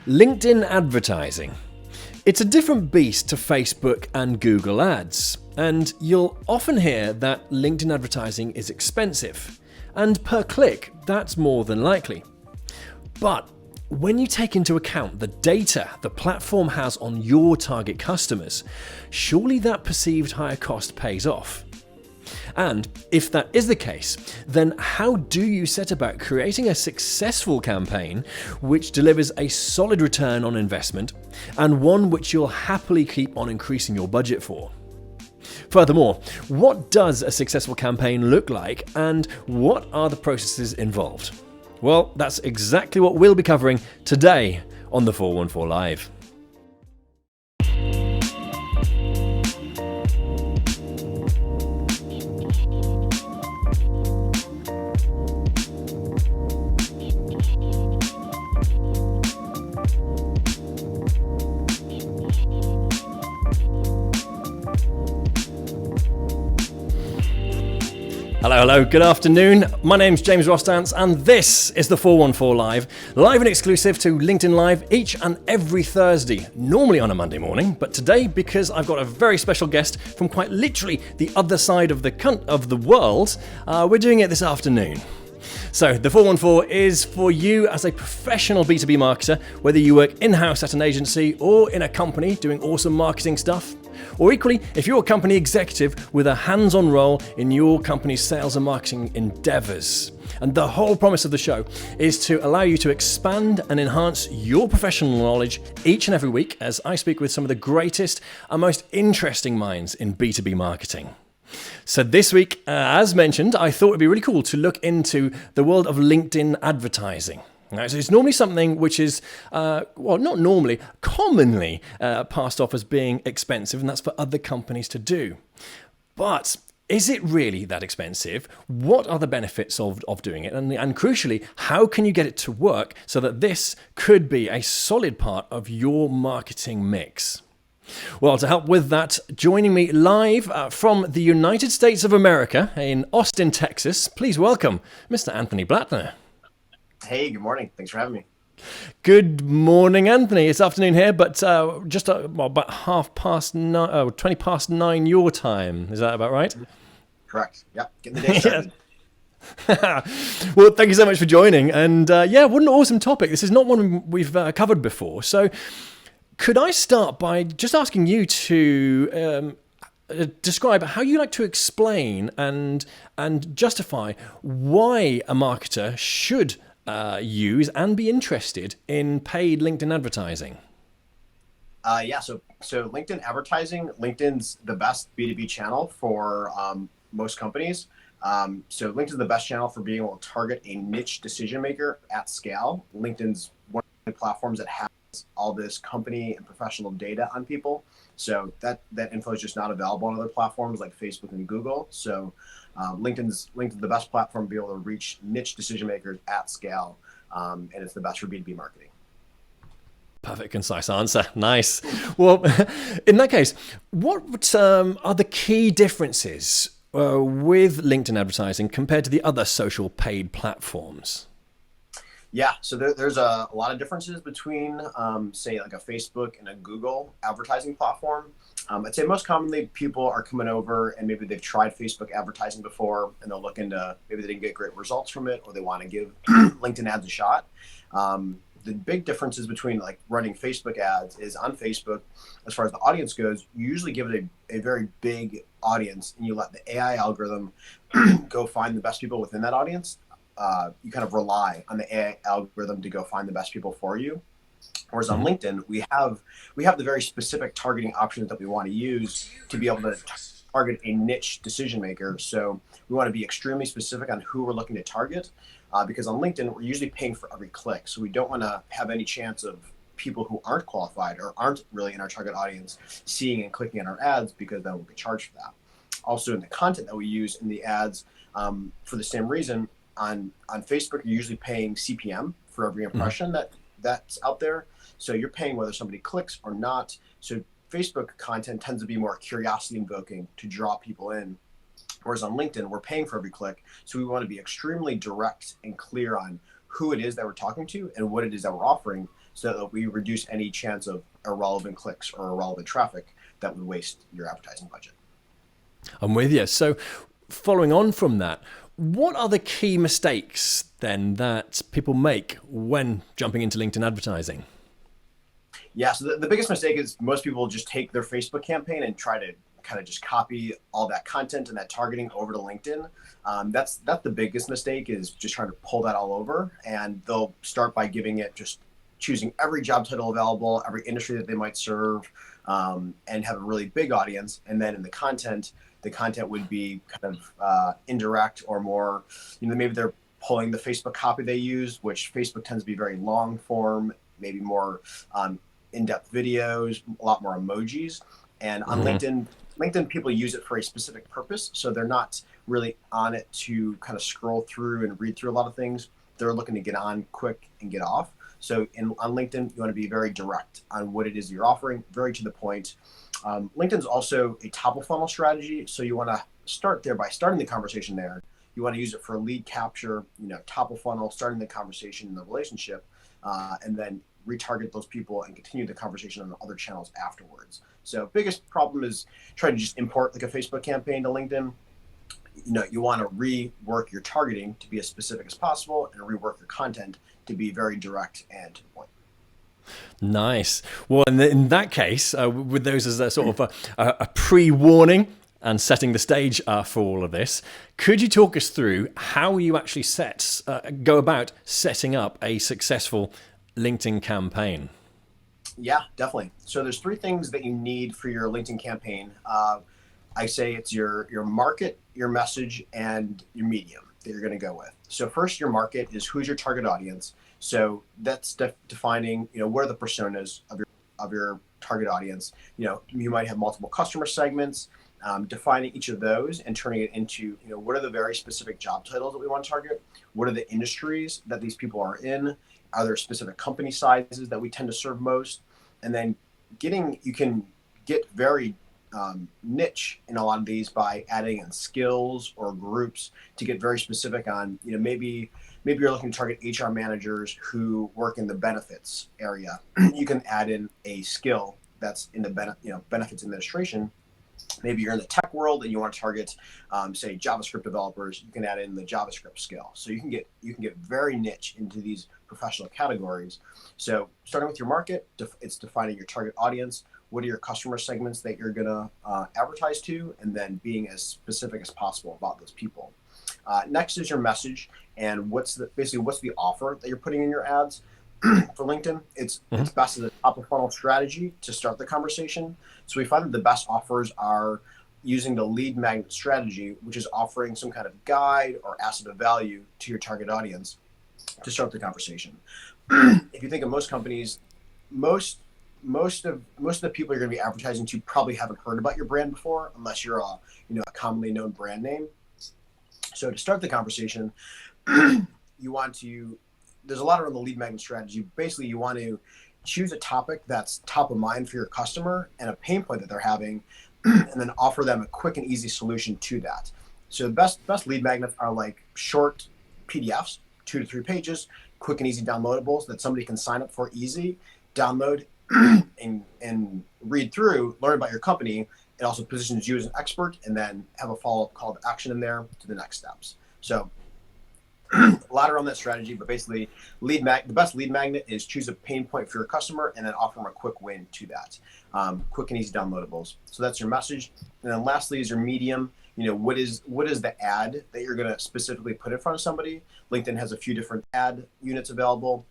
LinkedIn advertising. It's a different beast to Facebook and Google ads, and you'll often hear that LinkedIn advertising is expensive, and per click, that's more than likely. But when you take into account the data the platform has on your target customers, surely that perceived higher cost pays off. And if that is the case, then how do you set about creating a successful campaign which delivers a solid return on investment and one which you'll happily keep on increasing your budget for? Furthermore, what does a successful campaign look like and what are the processes involved? Well, that's exactly what we'll be covering today on the 414 Live. Hello, good afternoon. My name's James Rostance and this is the 414 live and exclusive to LinkedIn Live each and every Thursday, normally on a Monday morning, but today, because I've got a very special guest from quite literally the other side of the world, we're doing it this afternoon. So the 414 is for you as a professional B2B marketer, whether you work in-house at an agency or in a company doing awesome marketing stuff. Or equally, if you're a company executive with a hands-on role in your company's sales and marketing endeavors. And the whole promise of the show is to allow you to expand and enhance your professional knowledge each and every week as I speak with some of the greatest and most interesting minds in B2B marketing. So this week, as mentioned, I thought it'd be really cool to look into the world of LinkedIn advertising. Now, so it's normally something which is, commonly passed off as being expensive, and that's for other companies to do. But is it really that expensive? What are the benefits of doing it? And crucially, how can you get it to work so that this could be a solid part of your marketing mix? Well, to help with that, joining me live from the United States of America in Austin, Texas, please welcome Mr. Anthony Blatner. Hey, good morning. Thanks for having me. Good morning, Anthony. It's afternoon here, but just about 20 past 9 your time. Is that about right? Correct. Yep. Getting the day started. Well, thank you so much for joining. And what an awesome topic. This is not one we've covered before. So could I start by just asking you to describe how you like to explain and justify why a marketer should use and be interested in paid LinkedIn advertising? So LinkedIn advertising, LinkedIn's the best B2B channel for most companies. So LinkedIn's the best channel for being able to target a niche decision maker at scale. LinkedIn's one of the platforms that has all this company and professional data on people. So that info is just not available on other platforms like Facebook and Google. So LinkedIn's the best platform to be able to reach niche decision makers at scale, and it's the best for B2B marketing. Perfect, concise answer. Nice. Well, in that case, what are the key differences with LinkedIn advertising compared to the other social paid platforms? Yeah, so there's a lot of differences between, say, like a Facebook and a Google advertising platform. I'd say most commonly people are coming over and maybe they've tried Facebook advertising before and they'll look into, maybe they didn't get great results from it or they want to give LinkedIn ads a shot. The big differences between like running Facebook ads is on Facebook, as far as the audience goes, you usually give it a very big audience and you let the AI algorithm go find the best people within that audience. You kind of rely on the AI algorithm to go find the best people for you. Whereas on LinkedIn, we have the very specific targeting options that we want to use to be able to target a niche decision maker. So we want to be extremely specific on who we're looking to target, because on LinkedIn, we're usually paying for every click. So we don't want to have any chance of people who aren't qualified or aren't really in our target audience seeing and clicking on our ads, because then we'll get charged for that. Also, in the content that we use in the ads, for the same reason, on Facebook, you're usually paying CPM for every impression that's out there. So you're paying whether somebody clicks or not. So Facebook content tends to be more curiosity invoking to draw people in. Whereas on LinkedIn, we're paying for every click. So we want to be extremely direct and clear on who it is that we're talking to and what it is that we're offering, so that we reduce any chance of irrelevant clicks or irrelevant traffic that would waste your advertising budget. I'm with you. So following on from that, what are the key mistakes then that people make when jumping into LinkedIn advertising? Yeah, so the biggest mistake is most people just take their Facebook campaign and try to kind of just copy all that content and that targeting over to LinkedIn. That's the biggest mistake, is just trying to pull that all over. And they'll start by giving it, just choosing every job title available, every industry that they might serve, and have a really big audience. And then in the content would be kind of indirect, or more, maybe they're pulling the Facebook copy they use, which Facebook tends to be very long form, maybe more in-depth videos, a lot more emojis. And on LinkedIn, people use it for a specific purpose. So they're not really on it to kind of scroll through and read through a lot of things. They're looking to get on quick and get off. So on LinkedIn, you want to be very direct on what it is you're offering, very to the point. LinkedIn's also a top of funnel strategy. So you want to start there by starting the conversation there. You want to use it for lead capture, top of funnel, starting the conversation in the relationship, and then retarget those people and continue the conversation on the other channels afterwards. So biggest problem is trying to just import like a Facebook campaign to LinkedIn. You want to rework your targeting to be as specific as possible, and rework your content to be very direct and to the point. Nice. Well, in that case, with those as a sort of a pre-warning and setting the stage for all of this, could you talk us through how you actually go about setting up a successful LinkedIn campaign? Yeah, definitely. So there's 3 things that you need for your LinkedIn campaign. I say it's your market, your message, and your medium that you're going to go with. So first, your market is who's your target audience. So that's defining, what are the personas of your target audience. You might have multiple customer segments. Defining each of those and turning it into, what are the very specific job titles that we want to target? What are the industries that these people are in? Are there specific company sizes that we tend to serve most? And then you can get very niche in a lot of these by adding in skills or groups to get very specific on, maybe you're looking to target HR managers who work in the benefits area. You can add in a skill that's in the benefits administration. Maybe you're in the tech world and you want to target, say, JavaScript developers. You can add in the JavaScript skill. So you can get very niche into these professional categories. So starting with your market, it's defining your target audience. What are your customer segments that you're going to advertise to, and then being as specific as possible about those people. Next is your message, and what's the offer that you're putting in your ads. For LinkedIn, it's best as a top of funnel strategy to start the conversation. So we find that the best offers are using the lead magnet strategy, which is offering some kind of guide or asset of value to your target audience to start the conversation. If you think of most companies, most of the people you're going to be advertising to probably haven't heard about your brand before, unless you're a commonly known brand name. So to start the conversation, there's a lot around the lead magnet strategy. Basically, you want to choose a topic that's top of mind for your customer and a pain point that they're having, and then offer them a quick and easy solution to that. So the best lead magnets are like short PDFs, 2 to 3 pages, quick and easy downloadables that somebody can sign up for easy, download, and read through, learn about your company. It also positions you as an expert, and then have a follow-up call to action in there to the next steps. So a lot around that strategy, but basically the best lead magnet is choose a pain point for your customer and then offer them a quick win to that. Quick and easy downloadables. So that's your message. And then lastly is your medium. What is the ad that you're going to specifically put in front of somebody? LinkedIn has a few different ad units available.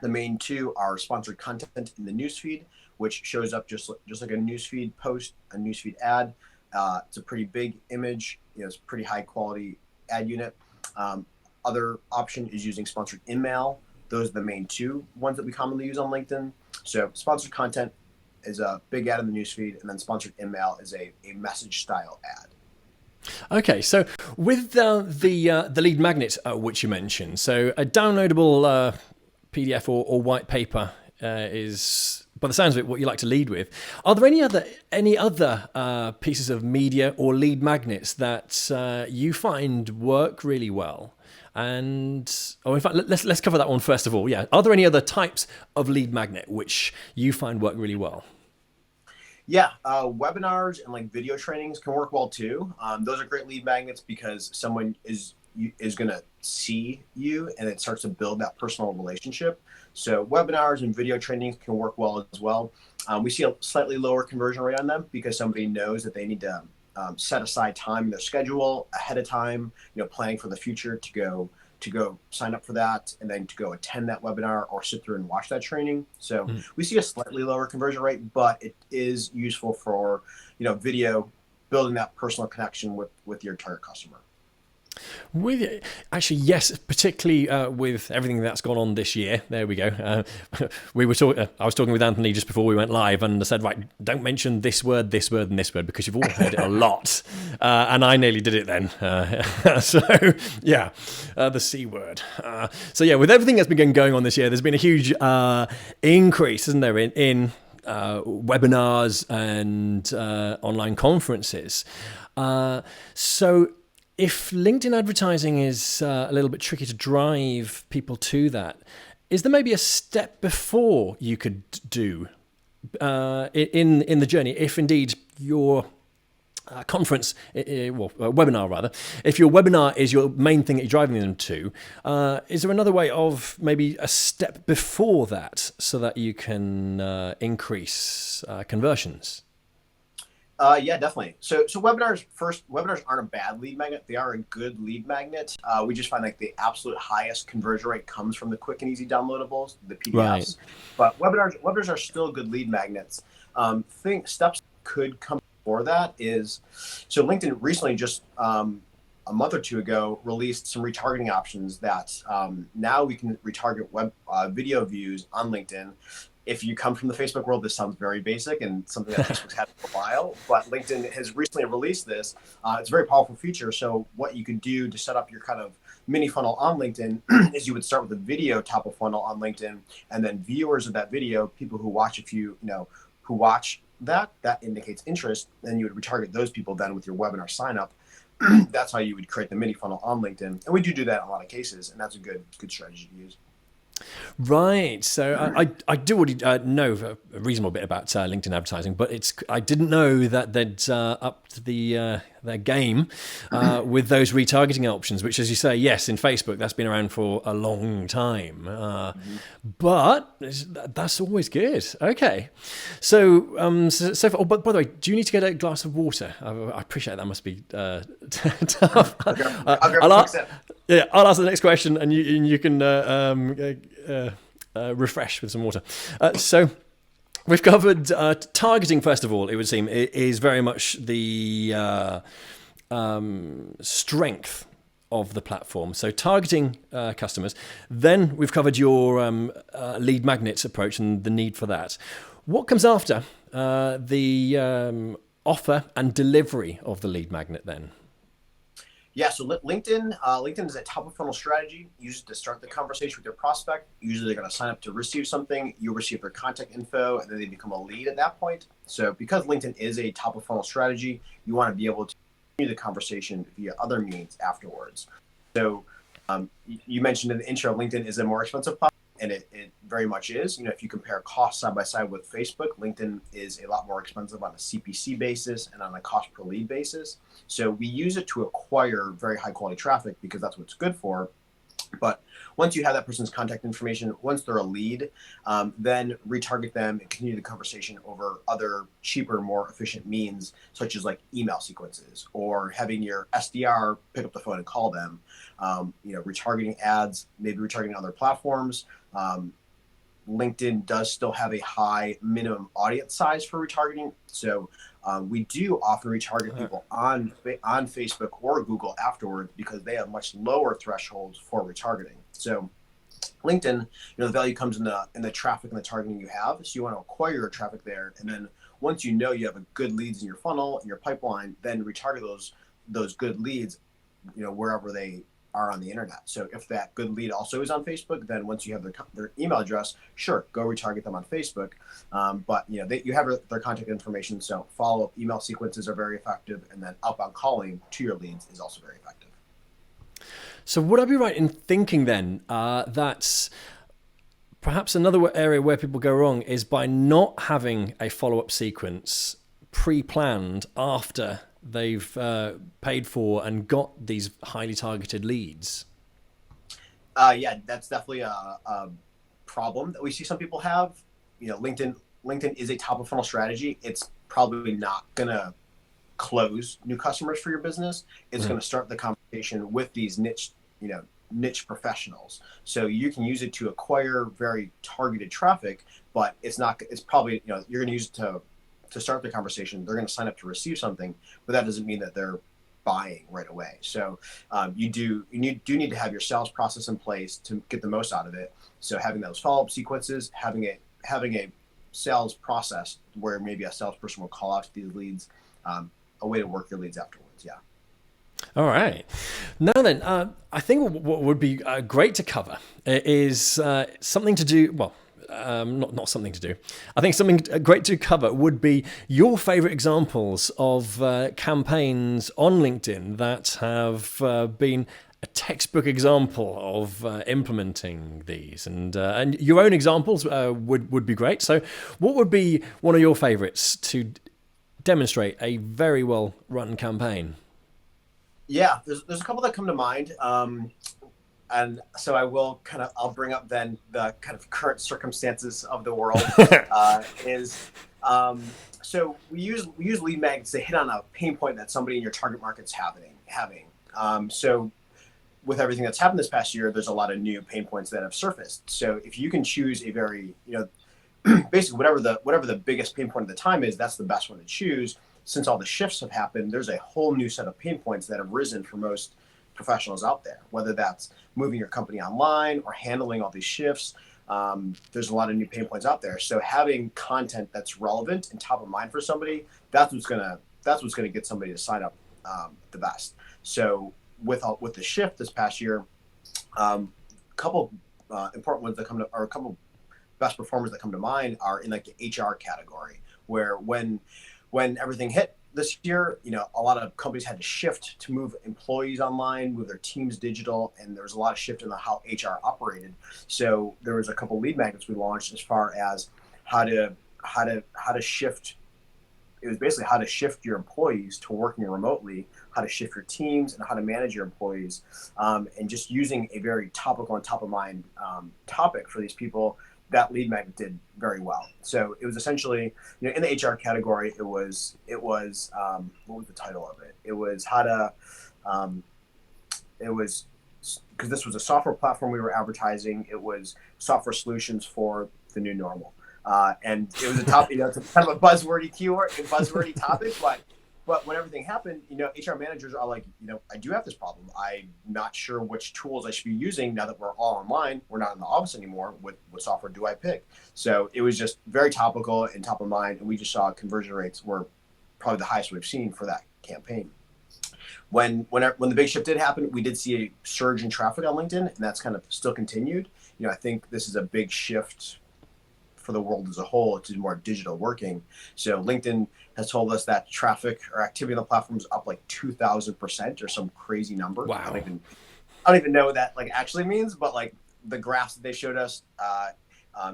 The main 2 are sponsored content in the newsfeed, which shows up just like a newsfeed post, a newsfeed ad. It's a pretty big image. It's a pretty high quality ad unit. Other option is using sponsored email. Those are the main 2 ones that we commonly use on LinkedIn. So sponsored content is a big ad in the newsfeed, and then sponsored email is a message style ad. Okay, so with the lead magnet which you mentioned, so a downloadable PDF or white paper is, by the sounds of it, what you like to lead with. Are there any other pieces of media or lead magnets that you find work really well? And in fact, let's cover that one first of all. Yeah, are there any other types of lead magnet which you find work really well? Yeah, webinars and like video trainings can work well too. Those are great lead magnets because someone is going to see you, and it starts to build that personal relationship. So webinars and video trainings can work well as well. We see a slightly lower conversion rate on them because somebody knows that they need to set aside time in their schedule ahead of time, planning for the future to go sign up for that and then to go attend that webinar or sit through and watch that training. So we see a slightly lower conversion rate, but it is useful for, video, building that personal connection with your target customer. Actually, yes, particularly with everything that's gone on this year. There we go. We were talking. I was talking with Anthony just before we went live, and I said, right, don't mention this word, and this word, because you've all heard it a lot. And I nearly did it then. So yeah, the C word. So yeah, with everything that's been going on this year, there's been a huge increase, isn't there, in webinars and online conferences. So if LinkedIn advertising is a little bit tricky to drive people to that, is there maybe a step before you could do in the journey, if indeed your conference, webinar rather, if your webinar is your main thing that you're driving them to, is there another way of maybe a step before that so that you can increase conversions? Yeah, definitely. So webinars aren't a bad lead magnet. They are a good lead magnet. We just find like the absolute highest conversion rate comes from the quick and easy downloadables, the PDFs. Right. But webinars are still good lead magnets. Steps could come before that is, so LinkedIn recently just a month or two ago released some retargeting options that now we can retarget video views on LinkedIn. If you come from the Facebook world, this sounds very basic and something that Facebook's had for a while, but LinkedIn has recently released this. It's a very powerful feature. So what you can do to set up your kind of mini funnel on LinkedIn is you would start with a video top of funnel on LinkedIn, and then viewers of that video, people who watch who watch that indicates interest, then you would retarget those people then with your webinar sign up. That's how you would create the mini funnel on LinkedIn. And we do that in a lot of cases, and that's a good strategy to use. Right. So I do already know a reasonable bit about LinkedIn advertising, but I didn't know that they'd upped their game with those retargeting options, which, as you say, yes, in Facebook, that's been around for a long time. But that's always good. Okay. So, so but by the way, do you need to get a glass of water? I appreciate that must be tough. I'll ask the next question, and you can refresh with some water. So we've covered targeting. First of all, it would seem is very much the strength of the platform. So targeting customers. Then we've covered your lead magnets approach and the need for that. What comes after the offer and delivery of the lead magnet then? Yeah, so LinkedIn is a top of funnel strategy used to start the conversation with your prospect. Usually they're going to sign up to receive something. You'll receive their contact info, and then they become a lead at that point. So because LinkedIn is a top of funnel strategy, you want to be able to continue the conversation via other means afterwards. So you mentioned in the intro, LinkedIn is a more expensive platform, and it very much is. If you compare costs side by side with Facebook, LinkedIn is a lot more expensive on a CPC basis and on a cost per lead basis. So we use it to acquire very high quality traffic because that's what it's good for. But once you have that person's contact information, once they're a lead, then retarget them and continue the conversation over other cheaper, more efficient means, such as like email sequences or having your SDR pick up the phone and call them. Retargeting ads, maybe retargeting other platforms. LinkedIn does still have a high minimum audience size for retargeting. So we do often retarget people on Facebook or Google afterwards because they have much lower thresholds for retargeting. So LinkedIn, the value comes in the traffic and the targeting you have. So you want to acquire your traffic there. And then once you have a good leads in your funnel, in your pipeline, then retarget those good leads, wherever they are on the internet. So if that good lead also is on Facebook, then once you have their email address, sure, go retarget them on Facebook. But you have their contact information, so follow-up email sequences are very effective, and then outbound calling to your leads is also very effective. So would I be right in thinking then that perhaps another area where people go wrong is by not having a follow-up sequence pre-planned after they've paid for and got these highly targeted leads? Yeah, that's definitely a problem that we see some people have. LinkedIn is a top of funnel strategy. It's probably not gonna close new customers for your business. It's going to start the conversation with these niche professionals. So you can use it to acquire very targeted traffic, but it's probably, you're going to use it to start the conversation. They're going to sign up to receive something, but that doesn't mean that they're buying right away. So you do need to have your sales process in place to get the most out of it. So having those follow-up sequences, having a sales process where maybe a salesperson will call out these leads, a way to work your leads afterwards. Yeah. All right. Now then, I think what would be great to cover is something to do. Well, not something to do. I think something great to cover would be your favorite examples of campaigns on LinkedIn that have been a textbook example of implementing these, and your own examples would be great. So, what would be one of your favorites to demonstrate a very well run campaign? Yeah, there's a couple that come to mind. And so I'll bring up then the kind of current circumstances of the world. So we use lead magnets to hit on a pain point that somebody in your target market's having. So with everything that's happened this past year, there's a lot of new pain points that have surfaced. So if you can choose a very, basically whatever the biggest pain point at the time is, that's the best one to choose. Since all the shifts have happened, there's a whole new set of pain points that have risen for most professionals out there, whether that's moving your company online or handling all these shifts. There's a lot of new pain points out there. So having content that's relevant and top of mind for somebody, that's what's gonna get somebody to sign up the best. So with the shift this past year, a couple important ones that a couple best performers that come to mind are in like the HR category, where when everything hit this year, a lot of companies had to shift to move employees online, move their teams digital, and there was a lot of shift in how HR operated. So there was a couple lead magnets we launched as far as how to shift. It was basically how to shift your employees to working remotely, how to shift your teams, and how to manage your employees, and just using a very topical and top of mind topic for these people. That lead magnet did very well. So it was essentially, in the HR category, it was what was the title of it? It was because this was a software platform we were advertising. It was software solutions for the new normal, and it was it's kind of a buzzwordy topic, but when everything happened, HR managers are like, I do have this problem. I'm not sure which tools I should be using now that we're all online. We're not in the office anymore. What software do I pick? So it was just very topical and top of mind. And we just saw conversion rates were probably the highest we've seen for that campaign. When the big shift did happen, we did see a surge in traffic on LinkedIn, and that's kind of still continued. I think this is a big shift for the world as a whole to more digital working. So LinkedIn has told us that traffic or activity on the platform is up like 2,000% or some crazy number. Wow. I don't even know what that actually means, but the graphs that they showed us,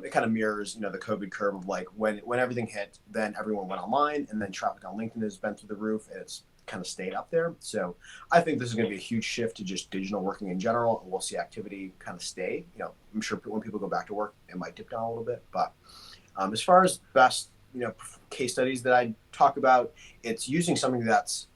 it kind of mirrors, the COVID curve of when everything hit, then everyone went online, and then traffic on LinkedIn has been through the roof, and it's kind of stayed up there. So I think this is going to be a huge shift to just digital working in general, and we'll see activity kind of stay. I'm sure when people go back to work, it might dip down a little bit, but as far as best, case studies that I talk about, it's using something that's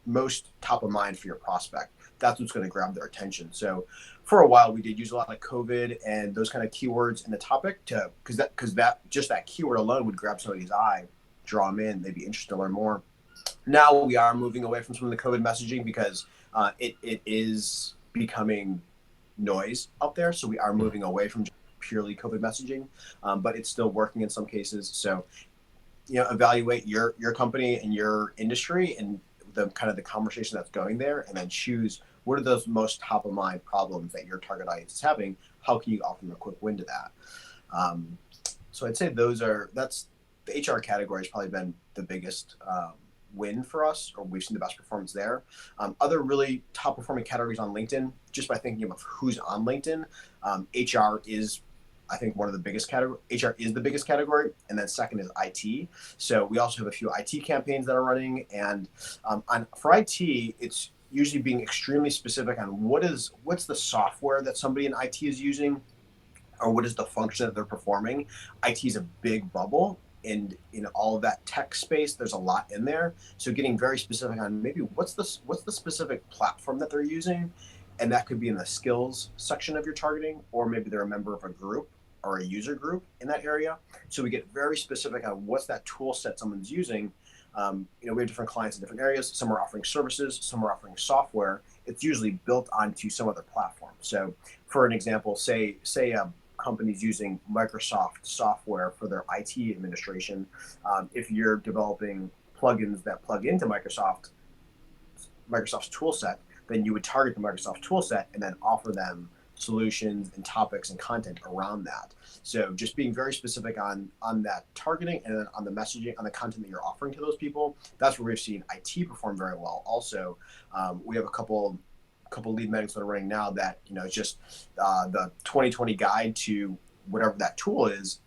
most top of mind for your prospect. That's what's going to grab their attention. So for a while, we did use a lot like COVID and those kind of keywords in the topic because that keyword alone would grab somebody's eye, draw them in, they'd be interested to learn more. Now we are moving away from some of the COVID messaging because it is becoming noise out there. So we are moving away from purely COVID messaging, but it's still working in some cases. So, evaluate your company and your industry and the kind of the conversation that's going there, and then choose what are those most top of mind problems that your target audience is having. How can you offer them a quick win to that? So I'd say that's the HR category has probably been the biggest win for us, or we've seen the best performance there. Other really top performing categories on LinkedIn, just by thinking of who's on LinkedIn, HR is, I think, one of the biggest category. HR is the biggest category, and then second is IT. So we also have a few IT campaigns that are running, and for IT, it's usually being extremely specific on what's the software that somebody in IT is using, or what is the function that they're performing. IT is a big bubble, and in all of that tech space, there's a lot in there. So getting very specific on maybe what's the specific platform that they're using, and that could be in the skills section of your targeting, or maybe they're a member of a group or a user group in that area. So we get very specific on what's that tool set someone's using. We have different clients in different areas. Some are offering services, some are offering software. It's usually built onto some other platform. So for an example, say a company's using Microsoft software for their IT administration. If you're developing plugins that plug into Microsoft's tool set, then you would target the Microsoft tool set and then offer them solutions and topics and content around that. So just being very specific on that targeting, and then on the messaging, on the content that you're offering to those people. That's where we've seen IT perform very well. Also, we have a couple lead magnets that are running now that, it's just the 2020 guide to whatever that tool is.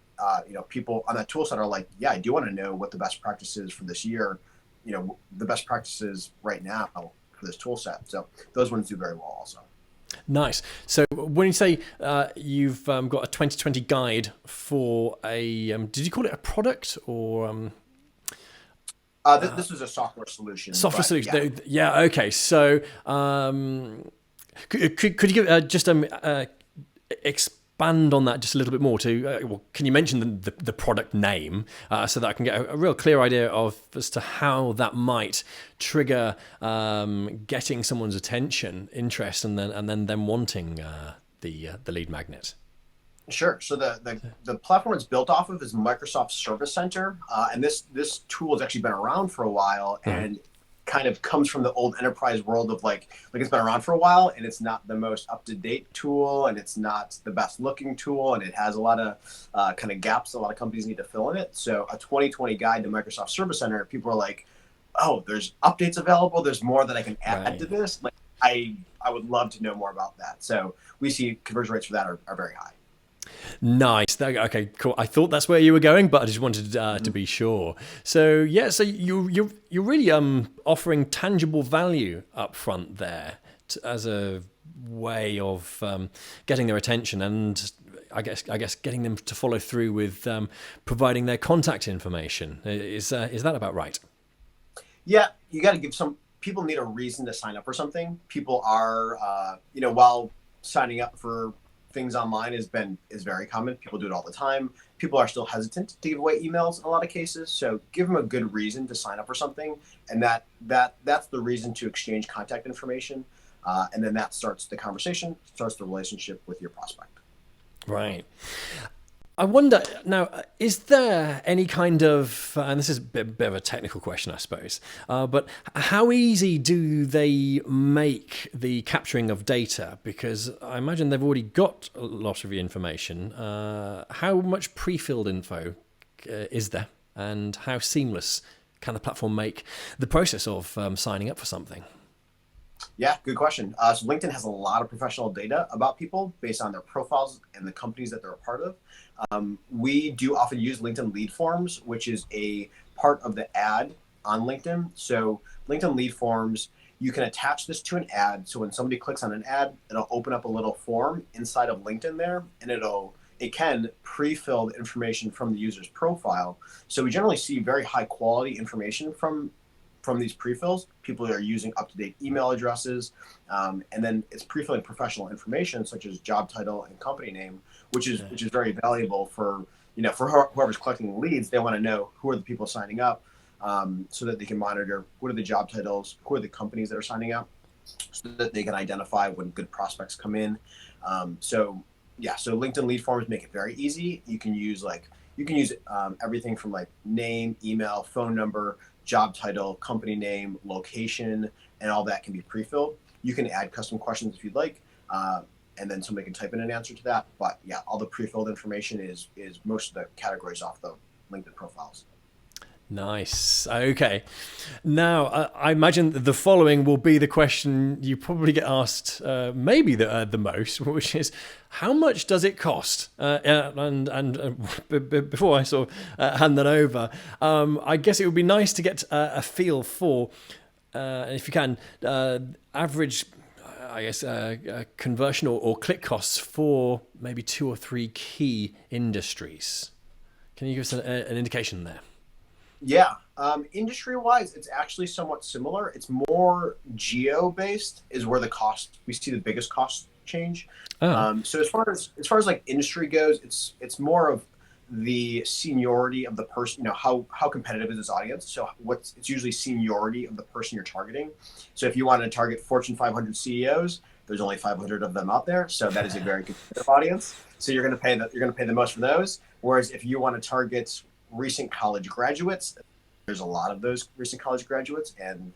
People on that tool set are like, yeah, I do want to know what the best practices for this year, the best practices right now for this tool set. So those ones do very well also. Nice. So when you say you've got a 2020 guide for a, did you call it a product or? This is a software solution. Software solution. Yeah. Okay. So could you give just expand on that just a little bit more? Can you mention the product name so that I can get a real clear idea as to how that might trigger getting someone's attention, interest, and then them wanting the lead magnet? Sure. So the platform it's built off of is Microsoft Service Center, and this tool has actually been around for a while, and kind of comes from the old enterprise world of like it's been around for a while, and it's not the most up-to-date tool, and it's not the best looking tool, and it has a lot of kind of gaps a lot of companies need to fill in it. So a 2020 guide to Microsoft Service Center, people are like, oh, there's updates available, there's more that I can add to this. Like I would love to know more about that. So we see conversion rates for that are very high. Nice. Okay, cool. I thought that's where you were going, but I just wanted to be sure. So yeah, so you're really offering tangible value up front there as a way of getting their attention, and I guess getting them to follow through with providing their contact information. Is that about right? Yeah, you got to give people need a reason to sign up for something. People are, while signing up for things online is very common. People do it all the time. People are still hesitant to give away emails in a lot of cases. So give them a good reason to sign up for something, and that's the reason to exchange contact information, and then that starts the conversation, starts the relationship with your prospect. Right. I wonder now, is there any kind of, and this is a bit of a technical question, I suppose, but how easy do they make the capturing of data? Because I imagine they've already got a lot of the information. How much pre-filled info is there, and how seamless can the platform make the process of signing up for something? Yeah, good question. So LinkedIn has a lot of professional data about people based on their profiles and the companies that they're a part of. We do often use LinkedIn lead forms, which is a part of the ad on LinkedIn. So LinkedIn lead forms, you can attach this to an ad. So when somebody clicks on an ad, it'll open up a little form inside of LinkedIn there, and it can pre-fill the information from the user's profile. So we generally see very high quality information from these pre-fills. People are using up-to-date email addresses, and then it's pre-filling professional information such as job title and company name, which is very valuable for whoever's collecting leads. They want to know who are the people signing up, so that they can monitor what are the job titles, who are the companies that are signing up, so that they can identify when good prospects come in. So LinkedIn lead forms make it very easy. You can use everything from like name, email, phone number, job title, company name, location, and all that can be pre-filled. You can add custom questions if you'd like, and then somebody can type in an answer to that. But yeah, all the pre-filled information is most of the categories off the LinkedIn profiles. Nice. Okay. Now, I imagine that the following will be the question you probably get asked, maybe the most, which is, how much does it cost? Before I sort of hand that over, I guess it would be nice to get a feel for, if you can, average, I guess, conversion or click costs for maybe 2 or 3 key industries. Can you give us an indication there? Yeah. Industry-wise, it's actually somewhat similar. It's more geo-based is where we see the biggest cost change. Oh. So as far as like industry goes, it's more of the seniority of the person, how competitive is this audience. So it's usually seniority of the person you're targeting. So if you want to target Fortune 500 CEOs, there's only 500 of them out there. So that is a very competitive audience. So you're going to pay the most for those. Whereas if you want to target recent college graduates, there's a lot of those recent college graduates, and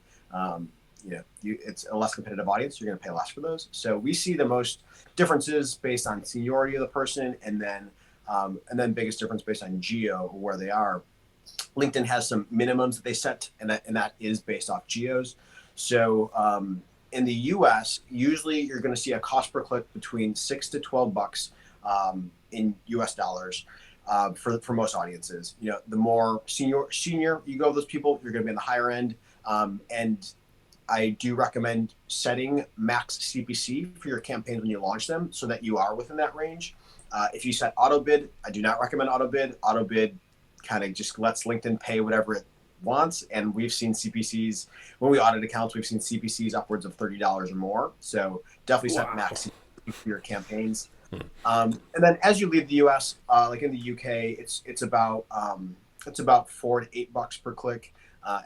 it's a less competitive audience. You're going to pay less for those. So we see the most differences based on seniority of the person, and then biggest difference based on geo, where they are. LinkedIn has some minimums that they set, and that is based off geos. So in the U.S., usually you're going to see a cost per click between $6 to $12 in U.S. dollars. For most audiences, the more senior you go with those people, you're going to be on the higher end. And I do recommend setting max CPC for your campaigns when you launch them, so that you are within that range. If you set auto bid, I do not recommend auto bid. Auto bid kind of just lets LinkedIn pay whatever it wants, and we've seen CPCs when we audit accounts. We've seen CPCs upwards of $30 or more. So definitely set max CPC for your campaigns. And then as you leave the U.S., like in the U.K., it's about $4 to $8 per click,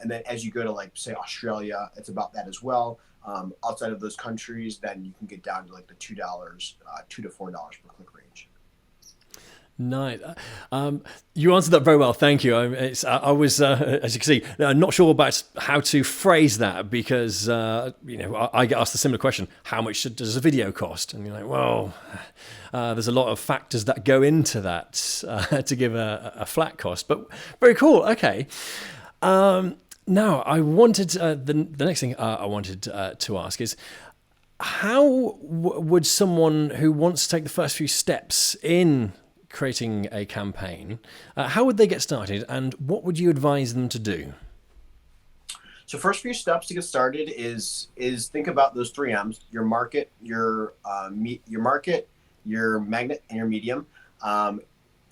and then as you go to like say Australia, it's about that as well. Outside of those countries, then you can get down to like the $2 to $4 per click range. Nice. You answered that very well. Thank you. I was, as you can see, not sure about how to phrase that, because I get asked a similar question: how much does a video cost? And you're like, well, there's a lot of factors that go into that to give a flat cost. But very cool. Okay. Now, I wanted the next thing I wanted to ask is, how would someone who wants to take the first few steps in creating a campaign, how would they get started, and what would you advise them to do? So first few steps to get started is think about those 3 M's: your market, your market, your magnet, and your medium.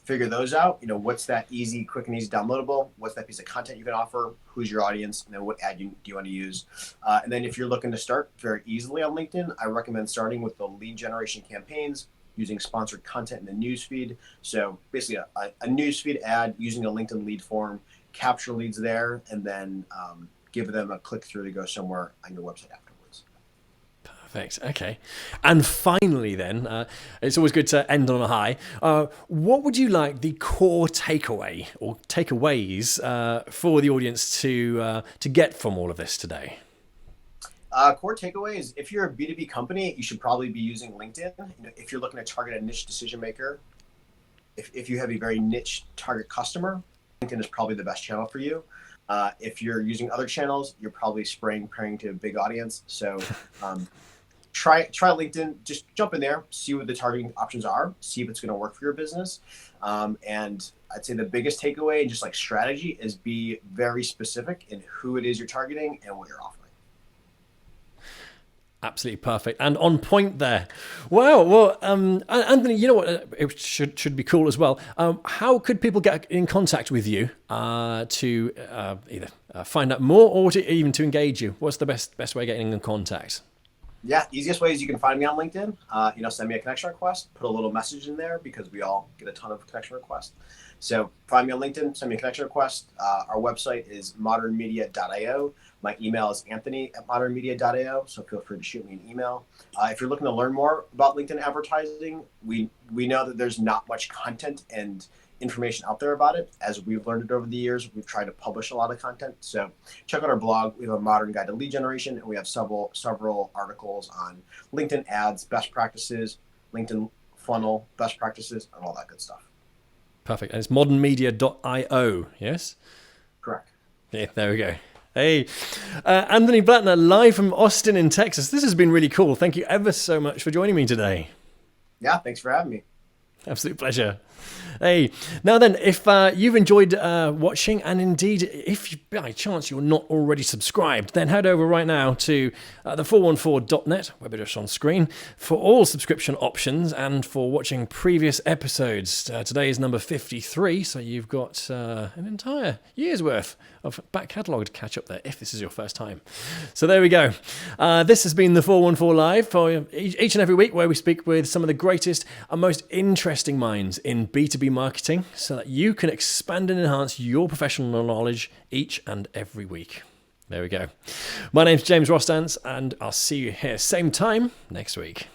Figure those out. What's that easy, quick, and easy downloadable? What's that piece of content you can offer? Who's your audience? And then what ad do you want to use? And then if you're looking to start very easily on LinkedIn, I recommend starting with the lead generation campaigns, using sponsored content in the newsfeed. So basically a newsfeed ad using a LinkedIn lead form, capture leads there, and then give them a click through to go somewhere on your website afterwards. Perfect. Okay. And finally then, it's always good to end on a high. What would you like the core takeaway or takeaways for the audience to get from all of this today? Core takeaway is, if you're a B2B company, you should probably be using LinkedIn. If you're looking to target a niche decision maker, if you have a very niche target customer, LinkedIn is probably the best channel for you. If you're using other channels, you're probably praying to a big audience. So try LinkedIn. Just jump in there, see what the targeting options are, see if it's going to work for your business. And I'd say the biggest takeaway, and just like strategy, is be very specific in who it is you're targeting and what you're offering. Absolutely perfect and on point there. Wow. Well, Anthony, you know what? It should be cool as well. How could people get in contact with you to either find out more or even to engage you? What's the best way of getting in contact? Yeah, easiest way is you can find me on LinkedIn. Send me a connection request, put a little message in there, because we all get a ton of connection requests. So find me on LinkedIn, send me a connection request. Our website is modernmedia.io. My email is anthony@modernmedia.io, so feel free to shoot me an email. If you're looking to learn more about LinkedIn advertising, we know that there's not much content and information out there about it. As we've learned it over the years, we've tried to publish a lot of content. So check out our blog. We have a modern guide to lead generation, and we have several articles on LinkedIn ads, best practices, LinkedIn funnel, best practices, and all that good stuff. Perfect. And it's modernmedia.io, yes? Correct. Yeah, there we go. Hey, Anthony Blatner, live from Austin in Texas. This has been really cool. Thank you ever so much for joining me today. Yeah, thanks for having me. Absolute pleasure. Hey, now then, if you've enjoyed watching, and indeed, if by chance you're not already subscribed, then head over right now to the414.net, web address on screen, for all subscription options and for watching previous episodes. Today is number 53, so you've got an entire year's worth of back catalogue to catch up there, if this is your first time. So there we go. This has been the 414 Live for each and every week, where we speak with some of the greatest and most interesting minds in B2B marketing, so that you can expand and enhance your professional knowledge each and every week. There we go. My name's James Rostance, and I'll see you here same time next week.